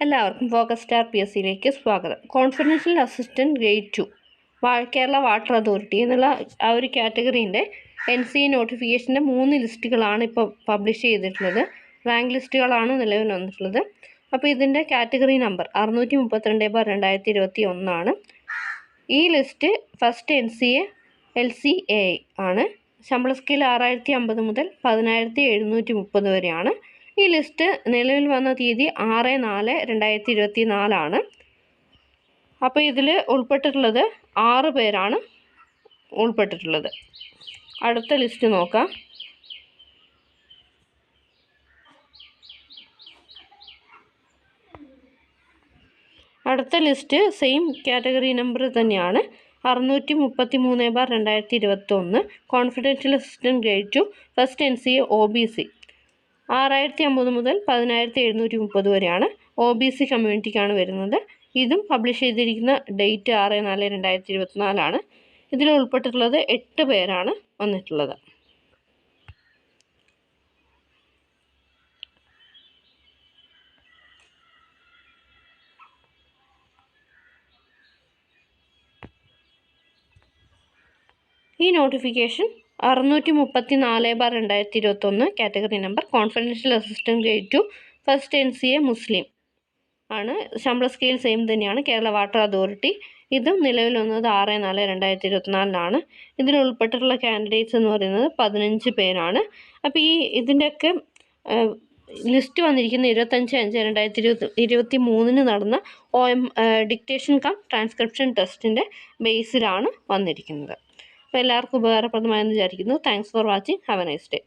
എല്ലാവർക്കും focus star PSCയിലേക്ക് സ്വാഗതം. Confidential assistant grade 2 Kerala water authority എന്നുള്ള ആ ഒരു കാറ്റഗറീൻ്റെ NCA നോട്ടിഫിക്കേഷൻ്റെ 3 ലിസ്റ്റുകളാണ് ഇപ്പോൾ പബ്ലിഷ് ചെയ്തിട്ടുള്ളത്. റാങ്ക് ലിസ്റ്റുകളാണ് നിലവിൽ വന്നിട്ടുള്ളത്. അപ്പോൾ ഇതിൻ്റെ കാറ്റഗറി നമ്പർ 632/2021 ആണ്. ഈ ലിസ്റ്റ് ഫസ്റ്റ് NCA LCA ആണ്. ശമ്പള സ്കെയിൽ 6050 മുതൽ 10730 വരെയാണ്. ഈ ലിസ്റ്റ് നിലവിൽ വന്ന തീയതി 6/4/2024 ആണ്. അപ്പോൾ ഇതിൽ ഉൾപ്പെട്ടിട്ടുള്ളത് 6 പേരാണ് ഉൾപ്പെട്ടിട്ടുള്ളത്. അടുത്ത ലിസ്റ്റ് നോക്കാം. അടുത്ത ലിസ്റ്റ് സെയിം കാറ്റഗറി നമ്പർ തന്നെയാണ്. 633/2021 confidential assistant grade 2 first NCA OBC 6050 മുതൽ 10730 വരെയാണ്. OBC കമ്മ്യൂണിറ്റിക്കാണ് വരുന്നത്. ഇതും പബ്ലിഷ് ചെയ്തിരിക്കുന്ന ഡേറ്റ് 6/4/2024 ആണ്. ഇതിൽ ഉൾപ്പെട്ടിട്ടുള്ളത് 8 പേരാണ് വന്നിട്ടുള്ളത്. ഈ notification 634/2021 category number confidential assistant grade 2 first NCA മുസ്ലിം ആണ്. ശമ്പള സ്കെയിൽ സെയിം തന്നെയാണ്. Kerala water authority. ഇതും നിലവിൽ വന്നത് 6/4/2024 ഇതിൽ ഉൾപ്പെട്ടിട്ടുള്ള കാൻഡിഡേറ്റ്സ് എന്ന് പറയുന്നത് 15 പേരാണ്. അപ്പോൾ ഇതിൻ്റെയൊക്കെ ലിസ്റ്റ് വന്നിരിക്കുന്ന 25/5/2023 നടന്ന OM ഡിക്റ്റേഷൻ കം ട്രാൻസ്ക്രിപ്ഷൻ ടെസ്റ്റിൻ്റെ ബേസിലാണ് വന്നിരിക്കുന്നത്. അപ്പോൾ എല്ലാവർക്കും ഉപകാരപ്രദമായെന്ന് വിചാരിക്കുന്നു. Thanks for watching. Have A nice day.